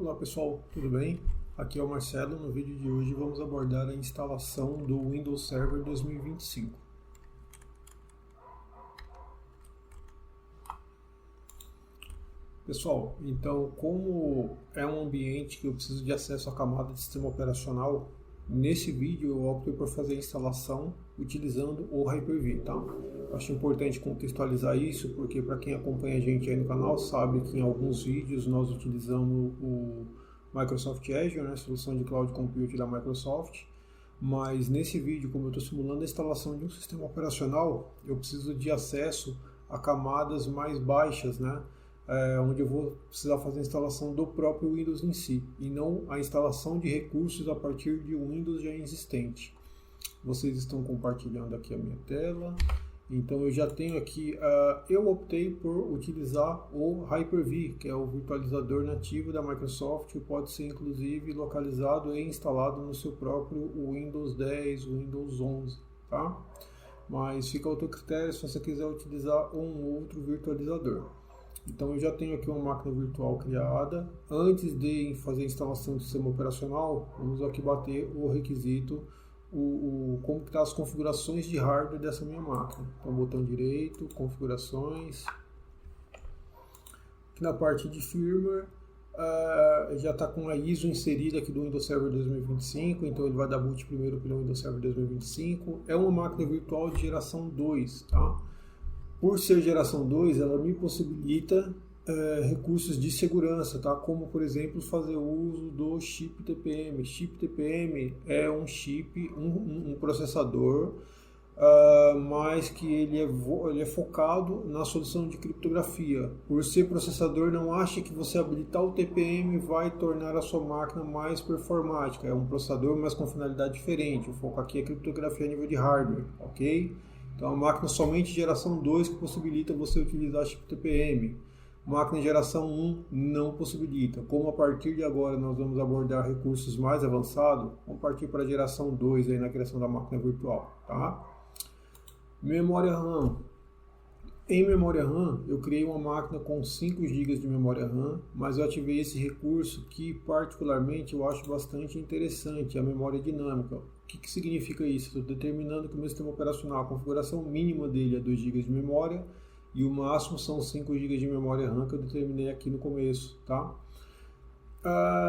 Olá pessoal, tudo bem? Aqui é o Marcelo. No vídeo de hoje vamos abordar a instalação do Windows Server 2025. Pessoal, então como é um ambiente que eu preciso de acesso à camada de sistema operacional, nesse vídeo eu optei por fazer a instalação utilizando o Hyper-V, tá? Acho importante contextualizar isso porque para quem acompanha a gente aí no canal sabe que em alguns vídeos nós utilizamos o Microsoft Azure, né, solução de Cloud Computing da Microsoft, mas nesse vídeo, como eu estou simulando a instalação de um sistema operacional, eu preciso de acesso a camadas mais baixas, né, onde eu vou precisar fazer a instalação do próprio Windows em si, e não a instalação de recursos a partir de um Windows já existente. Vocês estão compartilhando aqui a minha tela. Então eu já tenho aqui, eu optei por utilizar o Hyper-V, que é o virtualizador nativo da Microsoft, que pode ser inclusive localizado e instalado no seu próprio Windows 10, Windows 11, tá? Mas fica ao teu critério se você quiser utilizar um outro virtualizador. Então eu já tenho aqui uma máquina virtual criada. Antes de fazer a instalação do sistema operacional, vamos aqui bater o requisito, como que tá as configurações de hardware dessa minha máquina. Então, botão direito, configurações. Aqui na parte de firmware, já está com a ISO inserida aqui do Windows Server 2025, então ele vai dar boot primeiro pelo Windows Server 2025. É uma máquina virtual de geração 2, tá? Por ser geração 2, ela me possibilita recursos de segurança, tá? Como, por exemplo, fazer uso do chip TPM. Chip TPM é um chip, um processador, mas que ele é focado na solução de criptografia. Por ser processador, não acha que você habilitar o TPM vai tornar a sua máquina mais performática. É um processador, mas com finalidade diferente. O foco aqui é criptografia a nível de hardware, ok? Então, é uma máquina somente geração 2 que possibilita você utilizar chip TPM. Máquina geração 1 não possibilita. Como a partir de agora nós vamos abordar recursos mais avançados, vamos partir para a geração 2 aí na criação da máquina virtual, tá? Memória RAM. Em memória RAM, eu criei uma máquina com 5 GB de memória RAM, mas eu ativei esse recurso que particularmente eu acho bastante interessante, a memória dinâmica. O que significa isso? Estou determinando que o meu sistema operacional, a configuração mínima dele é 2 GB de memória, e o máximo são 5 GB de memória RAM que eu determinei aqui no começo, tá?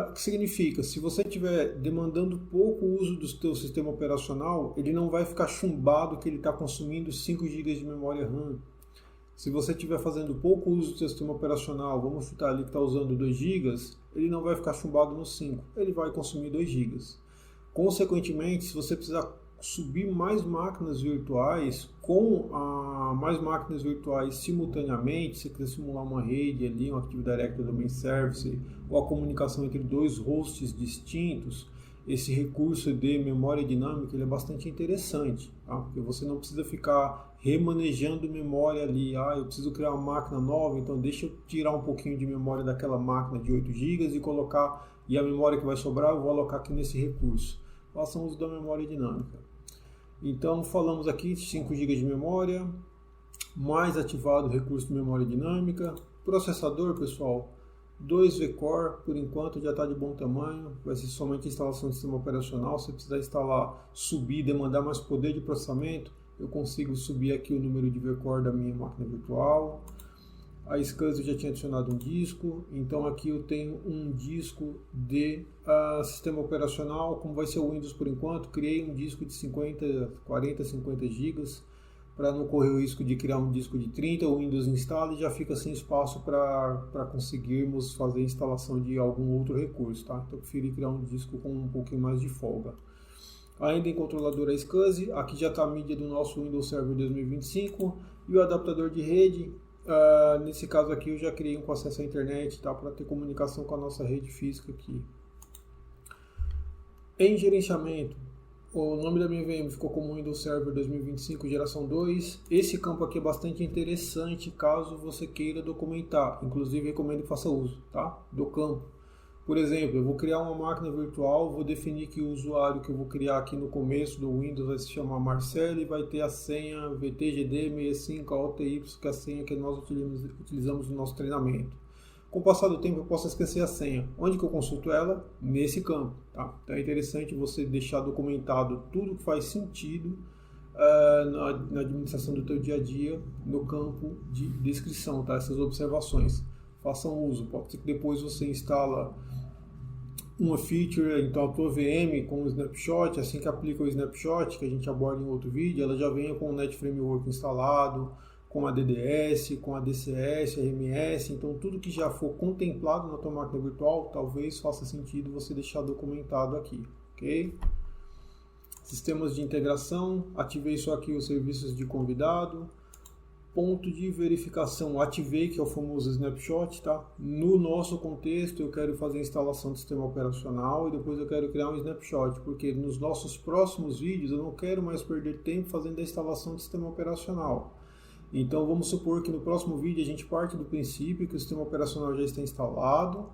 O que significa? Se você estiver demandando pouco uso do seu sistema operacional, ele não vai ficar chumbado que ele está consumindo 5 GB de memória RAM. Se você estiver fazendo pouco uso do seu sistema operacional, vamos chutar ali que está usando 2 GB, ele não vai ficar chumbado no 5, ele vai consumir 2 GB. Consequentemente, se você precisar subir mais máquinas virtuais, mais máquinas virtuais simultaneamente, se você quiser simular uma rede ali, um Active Directory Domain Service, ou a comunicação entre dois hosts distintos, esse recurso de memória dinâmica ele é bastante interessante, tá? Porque você não precisa ficar remanejando memória ali, eu preciso criar uma máquina nova, então deixa eu tirar um pouquinho de memória daquela máquina de 8 GB e a memória que vai sobrar eu vou alocar aqui nesse recurso. Façam uso da memória dinâmica. Então, falamos aqui de 5 GB de memória, mais ativado o recurso de memória dinâmica. Processador, pessoal, 2 V-Core, por enquanto já está de bom tamanho, vai ser somente instalação do sistema operacional. Se precisar instalar, subir, demandar mais poder de processamento, eu consigo subir aqui o número de V-Core da minha máquina virtual. A SCSI já tinha adicionado um disco, então aqui eu tenho um disco de sistema operacional, como vai ser o Windows por enquanto, criei um disco de 40, 50 GB, para não correr o risco de criar um disco de 30, o Windows instala e já fica sem espaço para conseguirmos fazer a instalação de algum outro recurso, tá? Então eu preferi criar um disco com um pouquinho mais de folga. Ainda em controlador SCSI, aqui já está a mídia do nosso Windows Server 2025 e o adaptador de rede. Nesse caso aqui eu já criei um com acesso à internet, tá? Para ter comunicação com a nossa rede física aqui. Em gerenciamento, o nome da minha VM ficou como Windows Server 2025 geração 2. Esse campo aqui é bastante interessante caso você queira documentar. Inclusive recomendo que faça uso, tá? Do campo. Por exemplo, eu vou criar uma máquina virtual, vou definir que o usuário que eu vou criar aqui no começo do Windows vai se chamar Marcelo e vai ter a senha VTGD65AOTY, que é a senha que nós utilizamos no nosso treinamento. Com o passar do tempo eu posso esquecer a senha. Onde que eu consulto ela? Nesse campo. Tá? Então é interessante você deixar documentado tudo que faz sentido na administração do teu dia a dia no campo de descrição, tá? Essas observações. Façam uso. Pode ser que depois você instala uma feature, então a tua VM com o snapshot, assim que aplica o snapshot, que a gente aborda em outro vídeo, ela já venha com o Net Framework instalado, com a DDS, com a DCS, RMS, então tudo que já for contemplado na tua máquina virtual, talvez faça sentido você deixar documentado aqui, ok? Sistemas de integração, ativei só aqui os serviços de convidado. Ponto de verificação, ativei, que é o famoso snapshot, tá? No nosso contexto, eu quero fazer a instalação do sistema operacional e depois eu quero criar um snapshot, porque nos nossos próximos vídeos eu não quero mais perder tempo fazendo a instalação do sistema operacional. Então vamos supor que no próximo vídeo a gente parte do princípio que o sistema operacional já está instalado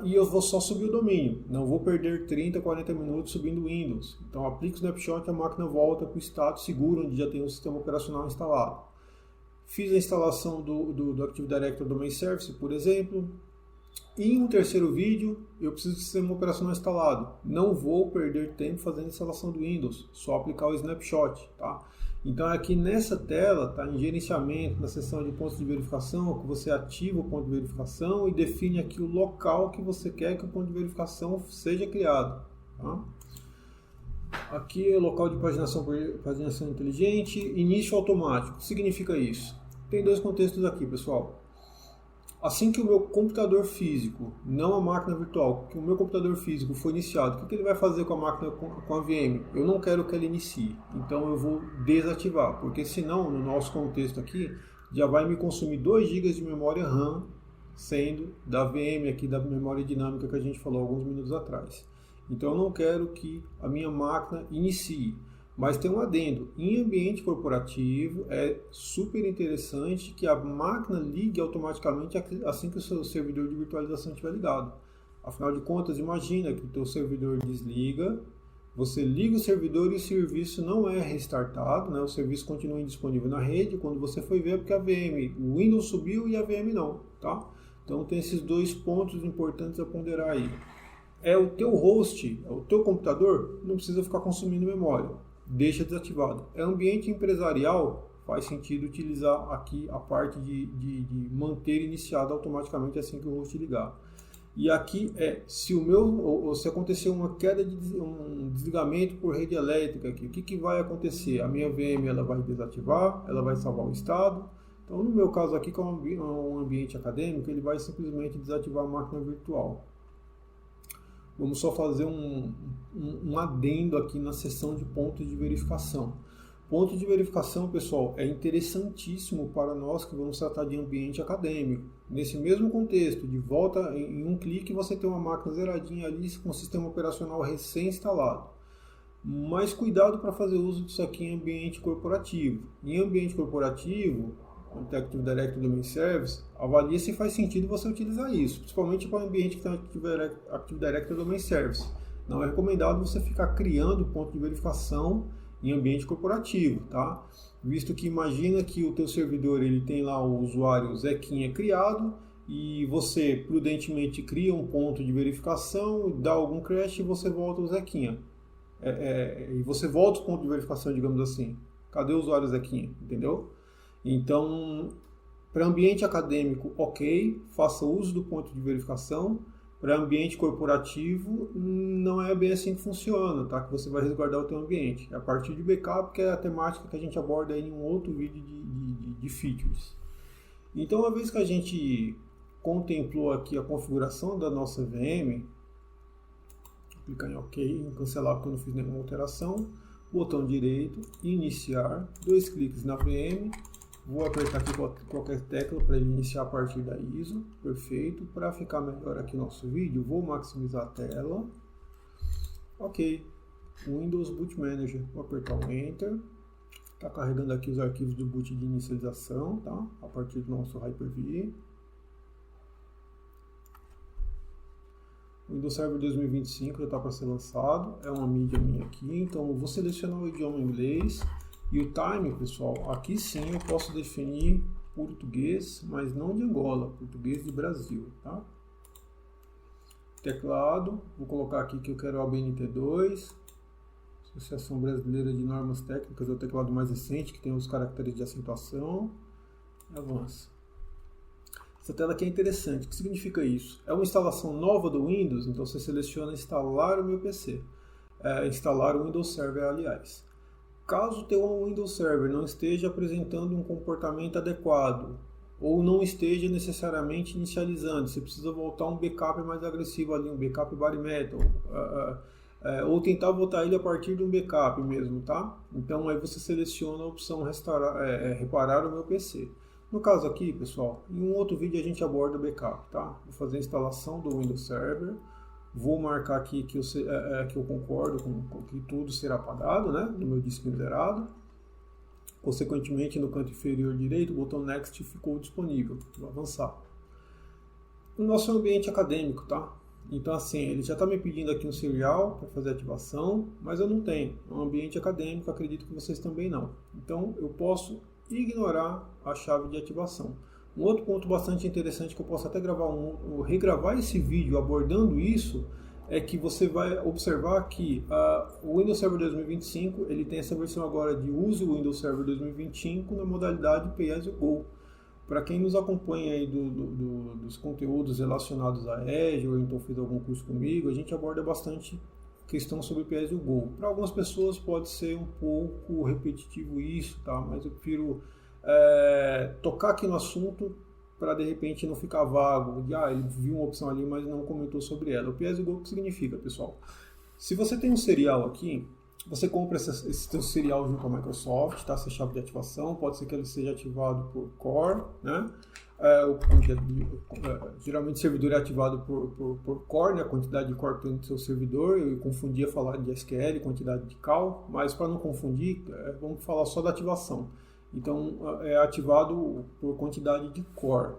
e eu vou só subir o domínio, não vou perder 30, 40 minutos subindo o Windows. Então aplico o snapshot e a máquina volta para o estado seguro, onde já tem o sistema operacional instalado. Fiz a instalação do Active Directory Domain Service, por exemplo. E em um terceiro vídeo, eu preciso do sistema operacional instalado. Não vou perder tempo fazendo a instalação do Windows, só aplicar o snapshot, tá? Então aqui nessa tela, tá, em gerenciamento, na seção de pontos de verificação, que você ativa o ponto de verificação e define aqui o local que você quer que o ponto de verificação seja criado. Tá? Aqui é o local de paginação inteligente, início automático. O que significa isso? Tem dois contextos aqui, pessoal. Assim que o meu computador físico, não a máquina virtual, que o meu computador físico for iniciado, o que ele vai fazer com a máquina, com a VM? Eu não quero que ela inicie, então eu vou desativar, porque senão, no nosso contexto aqui, já vai me consumir 2 GB de memória RAM, sendo da VM aqui, da memória dinâmica que a gente falou alguns minutos atrás. Então eu não quero que a minha máquina inicie. Mas tem um adendo, em ambiente corporativo é super interessante que a máquina ligue automaticamente assim que o seu servidor de virtualização estiver ligado. Afinal de contas, imagina que o teu servidor desliga, você liga o servidor e o serviço não é restartado, né? O serviço continua indisponível na rede, quando você foi ver é porque a VM, o Windows subiu e a VM não, tá? Então tem esses 2 pontos importantes a ponderar aí. É o teu host, é o teu computador, não precisa ficar consumindo memória. Deixa desativado. É ambiente empresarial, faz sentido utilizar aqui a parte de manter iniciado automaticamente assim que o host ligar. E aqui se acontecer uma queda um desligamento por rede elétrica aqui, o que vai acontecer? A minha VM ela vai desativar, ela vai salvar o estado. Então no meu caso aqui, que é um ambiente acadêmico, ele vai simplesmente desativar a máquina virtual. Vamos só fazer um adendo aqui na seção de pontos de verificação. Ponto de verificação, pessoal, é interessantíssimo para nós que vamos tratar de ambiente acadêmico. Nesse mesmo contexto, de volta em um clique, você tem uma máquina zeradinha ali com o sistema operacional recém-instalado. Mas cuidado para fazer uso disso aqui em ambiente corporativo. Em ambiente corporativo, Active Directory Domain Service, avalie se faz sentido você utilizar isso, principalmente para o ambiente que tem Active Directory Domain Service. Não é recomendado você ficar criando ponto de verificação em ambiente corporativo, tá? Visto que imagina que o teu servidor ele tem lá o usuário Zequinha criado e você prudentemente cria um ponto de verificação, dá algum crash e você volta o Zequinha. E você volta o ponto de verificação, digamos assim. Cadê o usuário Zequinha? Entendeu? Então, para ambiente acadêmico, ok, faça uso do ponto de verificação. Para ambiente corporativo, não é bem assim que funciona, tá? Que você vai resguardar o teu ambiente. É a partir de backup, que é a temática que a gente aborda aí em um outro vídeo de features. Então, uma vez que a gente contemplou aqui a configuração da nossa VM, clicar em OK, em cancelar porque eu não fiz nenhuma alteração, botão direito, iniciar, 2 cliques na VM. Vou apertar aqui qualquer tecla para ele iniciar a partir da ISO. Perfeito. Para ficar melhor aqui nosso vídeo, vou maximizar a tela. Ok. Windows Boot Manager. Vou apertar o Enter. Está carregando aqui os arquivos do boot de inicialização, tá? A partir do nosso Hyper-V. O Windows Server 2025 já está para ser lançado. É uma mídia minha aqui. Então, eu vou selecionar o idioma inglês. E o time, pessoal, aqui sim eu posso definir português, mas não de Angola, português de Brasil, tá? Teclado, vou colocar aqui que eu quero a ABNT2, Associação Brasileira de Normas Técnicas, é o teclado mais recente, que tem os caracteres de acentuação. Avança. Essa tela aqui é interessante. O que significa isso? É uma instalação nova do Windows, então você seleciona instalar o meu PC. Instalar o Windows Server, aliás. Caso o teu Windows Server não esteja apresentando um comportamento adequado, ou não esteja necessariamente inicializando, você precisa voltar um backup mais agressivo ali, um backup bare metal, ou tentar voltar ele a partir de um backup mesmo, tá? Então aí você seleciona a opção reparar o meu PC. No caso aqui, pessoal, em um outro vídeo a gente aborda o backup, tá? Vou fazer a instalação do Windows Server, vou marcar aqui que eu concordo com que tudo será apagado, né? No meu disco zerado. Consequentemente, no canto inferior direito, o botão Next ficou disponível. Vou avançar. O nosso ambiente acadêmico, tá? Então, assim, ele já está me pedindo aqui um serial para fazer a ativação, mas eu não tenho. É um ambiente acadêmico, acredito que vocês também não. Então, eu posso ignorar a chave de ativação. Um outro ponto bastante interessante que eu posso até regravar esse vídeo abordando isso, é que você vai observar que o Windows Server 2025 ele tem essa versão agora de use o Windows Server 2025 na modalidade Pay As You Go. Para quem nos acompanha aí dos conteúdos relacionados a Azure, ou então fez algum curso comigo, a gente aborda bastante questão sobre Pay As You Go. Para algumas pessoas pode ser um pouco repetitivo isso, tá? Mas eu prefiro tocar aqui no assunto para de repente não ficar vago, de ele viu uma opção ali, mas não comentou sobre ela. O Pay As You Go, o que significa, pessoal? Se você tem um serial aqui, você compra esse teu serial junto à Microsoft, tá? Essa chave de ativação, pode ser que ele seja ativado por core, né? Geralmente o servidor é ativado por core, né? A quantidade de core que tem no seu servidor. Eu confundia falar de SQL, quantidade de cal, mas para não confundir, vamos falar só da ativação. Então, é ativado por quantidade de core.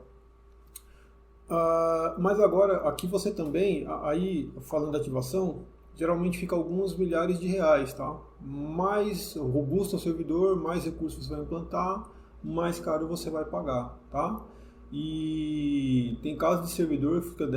Mas agora, aqui você também, aí falando da ativação, geralmente fica alguns milhares de reais, tá? Mais robusto o servidor, mais recursos você vai implantar, mais caro você vai pagar, tá? E tem casos de servidor que fica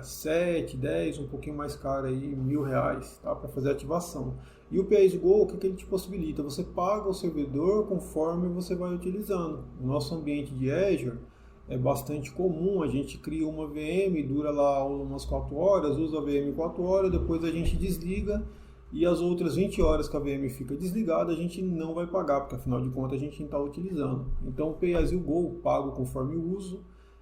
7, 10, um pouquinho mais caro aí, R$1.000, tá? Para fazer a ativação. E o Pay As You Go, o que ele te possibilita? Você paga o servidor conforme você vai utilizando. No nosso ambiente de Azure é bastante comum, a gente cria uma VM, dura lá umas 4 horas, usa a VM 4 horas, depois a gente desliga e as outras 20 horas que a VM fica desligada a gente não vai pagar, porque afinal de contas a gente não está utilizando. Então o Pay As You Go, pago conforme o uso,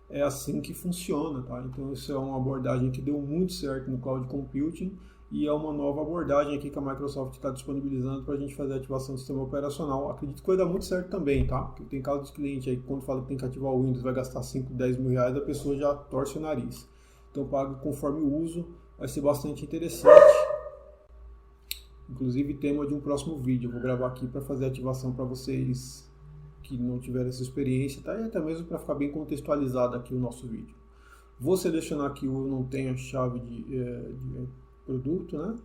é assim que funciona, tá? Então isso é uma abordagem que deu muito certo no Cloud Computing e é uma nova abordagem aqui que a Microsoft está disponibilizando para a gente fazer a ativação do sistema operacional. Acredito que vai dar muito certo também, tá? Porque tem casos de cliente aí que quando fala que tem que ativar o Windows vai gastar 5, 10 mil reais, a pessoa já torce o nariz. Então pague conforme o uso, vai ser bastante interessante. Inclusive tema de um próximo vídeo, eu vou gravar aqui para fazer a ativação para vocês que não tiveram essa experiência, tá? E até mesmo para ficar bem contextualizado aqui o nosso vídeo. Vou selecionar aqui o não tenho a chave de produto, né?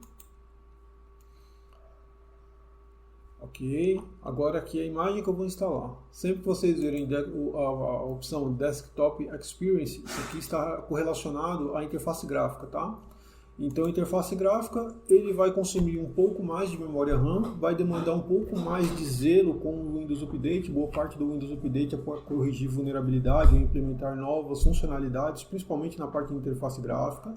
Ok. Agora aqui a imagem que eu vou instalar. Sempre que vocês verem a opção Desktop Experience, isso aqui está correlacionado à interface gráfica, tá? Então a interface gráfica ele vai consumir um pouco mais de memória RAM, vai demandar um pouco mais de zelo com o Windows Update. Boa parte do Windows Update é para corrigir vulnerabilidade e implementar novas funcionalidades, principalmente na parte de interface gráfica.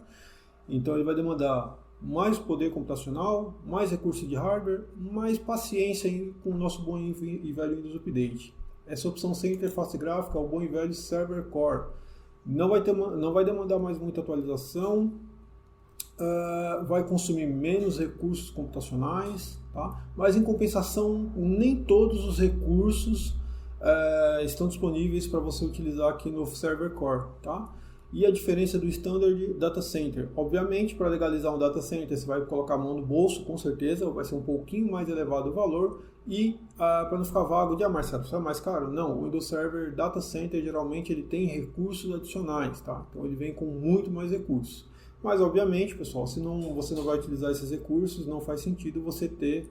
Então ele vai demandar mais poder computacional, mais recurso de hardware, mais paciência com o nosso bom e velho Windows Update. Essa opção sem interface gráfica, o bom e velho Server Core, não vai demandar mais muita atualização, vai consumir menos recursos computacionais, tá? Mas em compensação nem todos os recursos estão disponíveis para você utilizar aqui no Server Core, tá? E a diferença do Standard Data Center, obviamente para legalizar um data center você vai colocar a mão no bolso, com certeza vai ser um pouquinho mais elevado o valor. E para não ficar vago de Marcelo, isso é mais caro? Não, o Windows Server Data Center geralmente ele tem recursos adicionais, tá? Então ele vem com muito mais recursos. Mas obviamente, pessoal, se você não vai utilizar esses recursos, não faz sentido você ter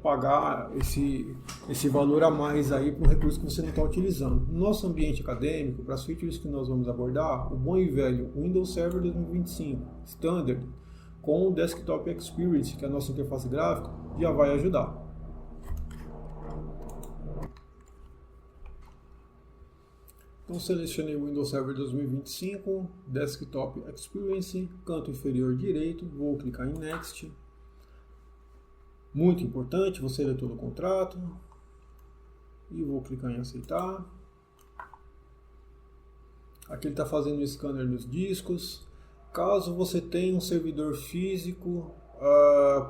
pagar esse valor a mais aí para um recurso que você não está utilizando. No nosso ambiente acadêmico, para as features que nós vamos abordar, o bom e velho Windows Server 2025 Standard com o Desktop Experience, que é a nossa interface gráfica, já vai ajudar. Então selecionei o Windows Server 2025, Desktop Experience, canto inferior direito, vou clicar em Next. Muito importante, você ler todo o contrato. E vou clicar em aceitar. Aqui ele está fazendo o scanner nos discos. Caso você tenha um servidor físico,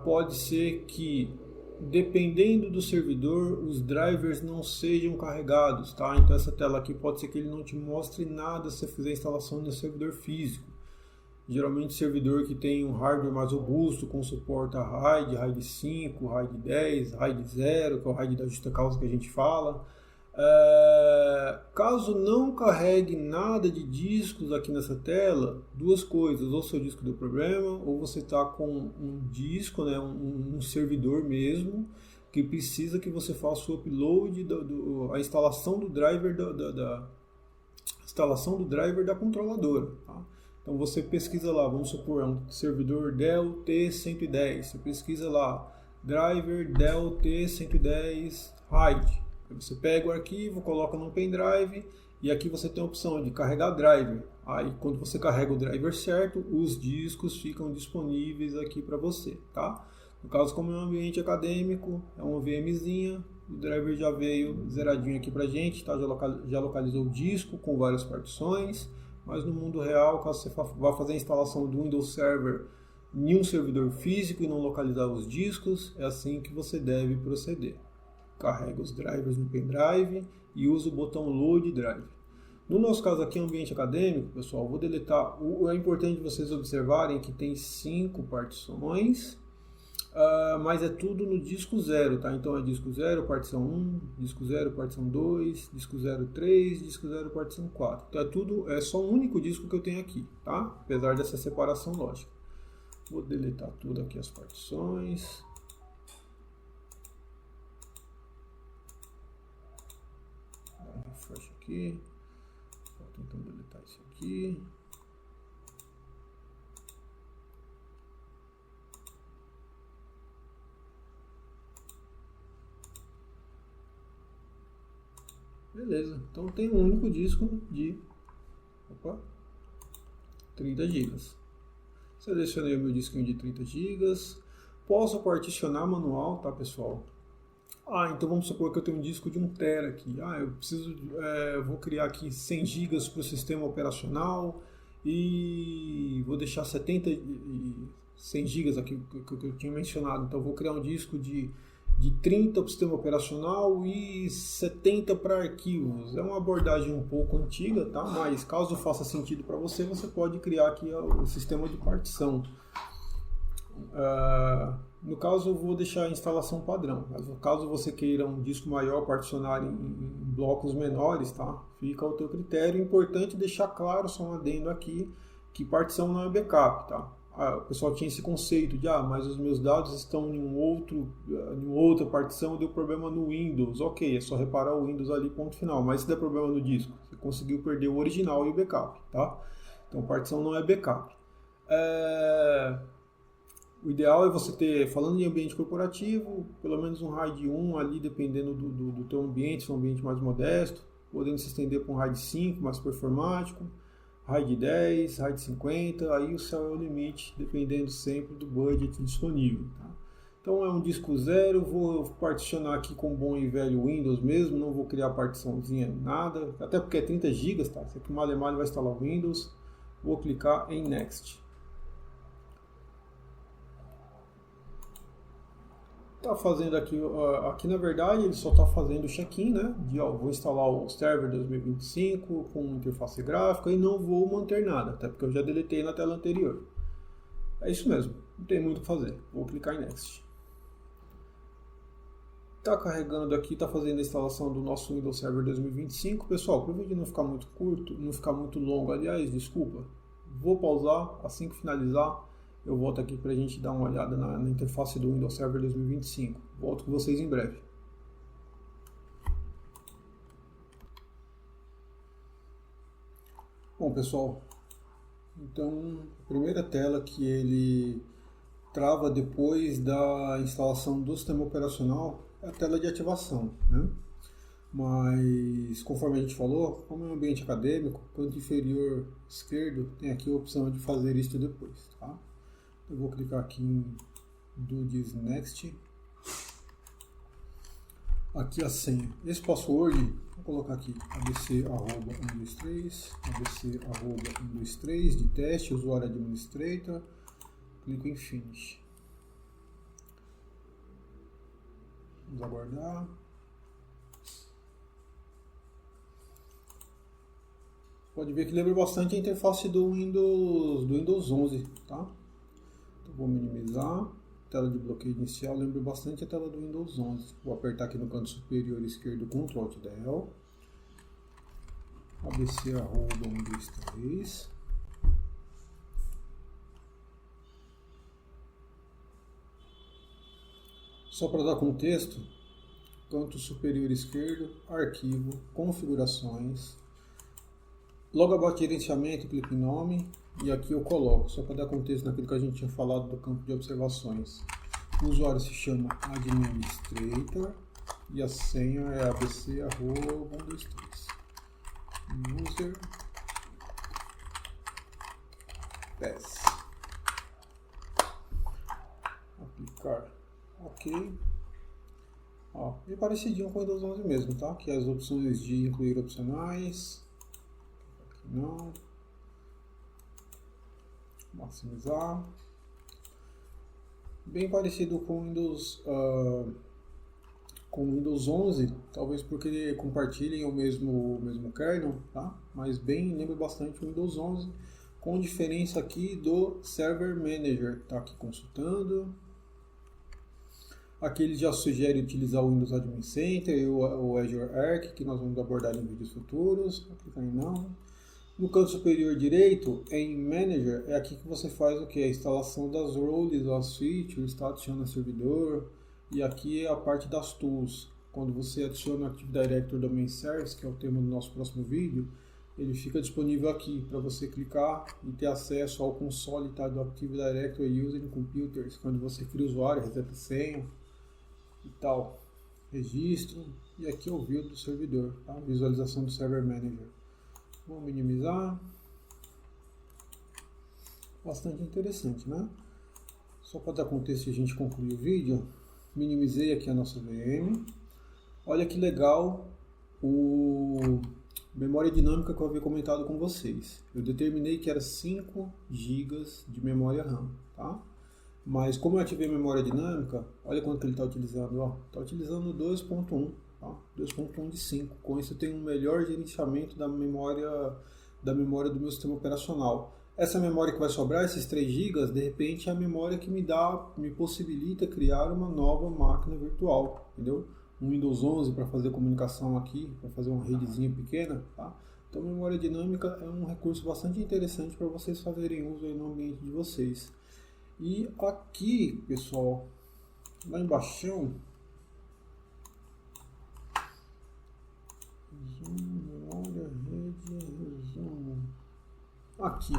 pode ser que, dependendo do servidor, os drivers não sejam carregados, tá? Então essa tela aqui pode ser que ele não te mostre nada se você fizer a instalação no servidor físico. Geralmente servidor que tem um hardware mais robusto, com suporte a RAID, RAID 5, RAID 10, RAID 0, que é o RAID da justa causa que a gente fala. Caso não carregue nada de discos aqui nessa tela, duas coisas: ou seu disco deu problema, ou você está com um disco, né, um servidor mesmo, que precisa que você faça o upload, a instalação do driver instalação do driver da controladora. Tá? Então você pesquisa lá, vamos supor, é um servidor Dell T110, você pesquisa lá, driver Dell T110 RAID. Você pega o arquivo, coloca no pendrive e aqui você tem a opção de carregar driver. Aí quando você carrega o driver certo, os discos ficam disponíveis aqui para você, tá? No caso, como é um ambiente acadêmico, é uma VMzinha, o driver já veio zeradinho aqui pra gente, tá? Já localizou o disco com várias partições, mas no mundo real, caso você vá fazer a instalação do Windows Server em um servidor físico e não localizar os discos, é assim que você deve proceder. Carrega os drivers no pendrive e usa o botão Load Drive. No nosso caso aqui, ambiente acadêmico, pessoal, vou deletar. É importante vocês observarem que tem 5 partições, mas é tudo no disco 0, tá? Então é disco 0, partição 1, disco 0, partição 2, disco 0, 3, disco 0, partição 4. Então é só um único disco que eu tenho aqui, tá? Apesar dessa separação lógica. Vou deletar tudo aqui as partições. Refresh aqui, estou tentando deletar isso aqui. Beleza, então tem um único disco de 30 GB. Selecionei o meu disquinho de 30 GB. Posso particionar manual, tá, pessoal? Então vamos supor que eu tenho um disco de 1 TB aqui. Vou criar aqui 100 GB para o sistema operacional e vou deixar 100 GB aqui que eu tinha mencionado. Então vou criar um disco de 30 para o sistema operacional e 70 para arquivos. É uma abordagem um pouco antiga, tá? Mas caso faça sentido para você, você pode criar aqui o sistema de partição. No caso, eu vou deixar a instalação padrão. Mas no caso você queira um disco maior, particionar em blocos menores, tá? Fica ao teu critério. É importante deixar claro, só um adendo aqui, que partição não é backup, tá? O pessoal tinha esse conceito de, mas os meus dados estão em outra partição, deu problema no Windows. Ok, é só reparar o Windows ali, ponto final. Mas se der problema no disco, você conseguiu perder o original e o backup, tá? Então partição não é backup. O ideal é você ter, falando em ambiente corporativo, pelo menos um RAID 1 ali, dependendo do teu ambiente, se é um ambiente mais modesto, podendo se estender para um RAID 5, mais performático, RAID 10, RAID 50, aí o céu é o limite, dependendo sempre do budget disponível. Tá? Então é um disco 0, vou particionar aqui com bom e velho Windows mesmo, não vou criar partiçãozinha, nada, até porque é 30 GB, tá? Isso aqui mal vai instalar o Windows, vou clicar em Next. Tá fazendo aqui na verdade ele só está fazendo o check-in, né? Vou instalar o Server 2025 com interface gráfica e não vou manter nada, até porque eu já deletei na tela anterior. É isso mesmo, não tem muito o que fazer. Vou clicar em Next. Tá carregando aqui, tá fazendo a instalação do nosso Windows Server 2025. Pessoal, para o vídeo não ficar muito curto, não ficar muito longo, aliás, desculpa, vou pausar assim que finalizar. eu volto aqui para a gente dar uma olhada na interface do Windows Server 2025. Volto com vocês em breve. Bom, pessoal, então a primeira tela que ele trava depois da instalação do sistema operacional é a tela de ativação, né? Mas, conforme a gente falou, como é um ambiente acadêmico, canto inferior esquerdo tem aqui a opção de fazer isso depois, tá? Eu vou clicar aqui em Do This Next. Aqui a senha. Esse password, vou colocar aqui abc@123, abc@123 de teste, usuário administrator, clico em Finish. Vamos aguardar. Pode ver que lembra bastante a interface do Windows 11, tá? Então vou minimizar. Tela de bloqueio inicial lembra bastante a tela do Windows 11. Vou apertar aqui no canto superior esquerdo Ctrl+Alt+Del. abc@123. Só para dar contexto, canto superior esquerdo, arquivo, configurações, logo abaixo de gerenciamento, clico em nome e aqui eu coloco, só para dar contexto naquilo que a gente tinha falado do campo de observações. O usuário se chama administrator e a senha é abc@123. User pass. Aplicar. Ok. Ó, é parecidinho com o Windows 11 mesmo, tá? Aqui as opções de incluir opcionais. Aqui não. Maximizar. Bem parecido com o Windows 11, talvez porque compartilhem o mesmo kernel, tá? Mas bem, lembra bastante o Windows 11, com diferença aqui do Server Manager, tá aqui consultando. Aqui ele já sugere utilizar o Windows Admin Center e o Azure Arc, que nós vamos abordar em vídeos futuros. Vou clicar em não. No canto superior direito, em Manager, é aqui que você faz o que? A instalação das roles, a switch, o status adiciona servidor. E aqui é a parte das tools. Quando você adiciona o Active Directory Domain Service, que é o tema do nosso próximo vídeo, ele fica disponível aqui para você clicar e ter acesso ao console, tá, do Active Directory Using Computers, quando você cria o usuário, reseta a senha e tal. Registro. E aqui é o view do servidor, tá? Visualização do Server Manager. Vou minimizar. Bastante interessante, né? Só para dar contexto e a gente concluir o vídeo, minimizei aqui a nossa VM. Olha que legal o memória dinâmica que eu havia comentado com vocês. Eu determinei que era 5 GB de memória RAM, tá? Mas como eu ativei a memória dinâmica, olha quanto que ele está utilizando. Está utilizando 2.1. 2.1 de 5. Com isso eu tenho um melhor gerenciamento da memória do meu sistema operacional. Essa memória que vai sobrar, esses 3 GB, de repente é a memória que me possibilita criar uma nova máquina virtual, entendeu? Um Windows 11 para fazer comunicação aqui, para fazer uma redezinha pequena, tá? Então memória dinâmica é um recurso bastante interessante para vocês fazerem uso aí no ambiente de vocês. E aqui, pessoal, lá embaixo, memória, rede, resumo. Aqui.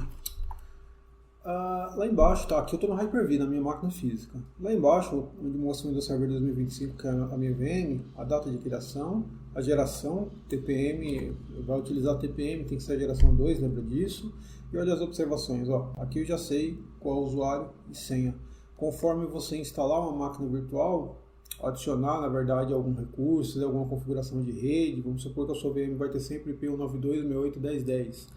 Lá embaixo, tá? Aqui eu estou no Hyper-V, na minha máquina física. Lá embaixo, onde mostra o Windows Server 2025, que é a minha VM, a data de criação, a geração, TPM, vai utilizar TPM, tem que ser a geração 2, lembra disso? E olha as observações, ó. Aqui eu já sei qual é o usuário e senha. Conforme você instalar uma máquina virtual, adicionar, na verdade, algum recurso, alguma configuração de rede, vamos supor que a sua VM vai ter sempre IP 192.168.10.10.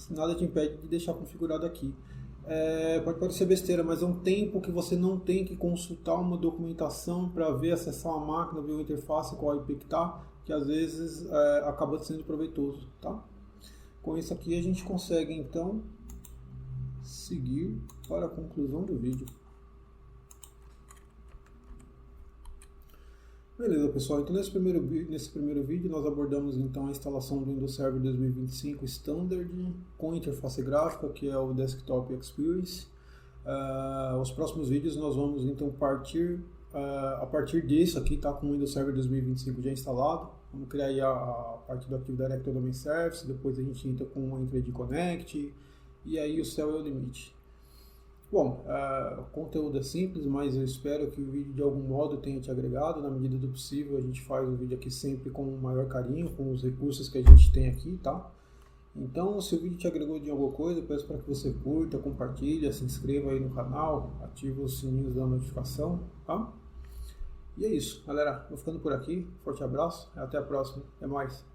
Nada te impede de deixar configurado aqui. Pode parecer besteira, mas é um tempo que você não tem que consultar uma documentação para ver, acessar uma máquina, ver uma interface, qual IP que está, que às vezes acaba sendo proveitoso, tá? Com isso aqui a gente consegue então seguir para a conclusão do vídeo. Beleza, pessoal, então nesse primeiro vídeo nós abordamos então a instalação do Windows Server 2025 Standard com interface gráfica, que é o Desktop Experience. Os próximos vídeos nós vamos então partir a partir disso aqui, tá, com o Windows Server 2025 já instalado. Vamos criar aí a parte do Active Directory Domain Service, depois a gente entra com o Entry Connect, e aí o céu é o limite. Bom, o conteúdo é simples, mas eu espero que o vídeo de algum modo tenha te agregado. Na medida do possível, a gente faz o vídeo aqui sempre com o maior carinho, com os recursos que a gente tem aqui, tá? Então, se o vídeo te agregou de alguma coisa, eu peço para que você curta, compartilhe, se inscreva aí no canal, ative os sininhos da notificação, tá? E é isso, galera. Vou ficando por aqui. Forte abraço, até a próxima. Até mais.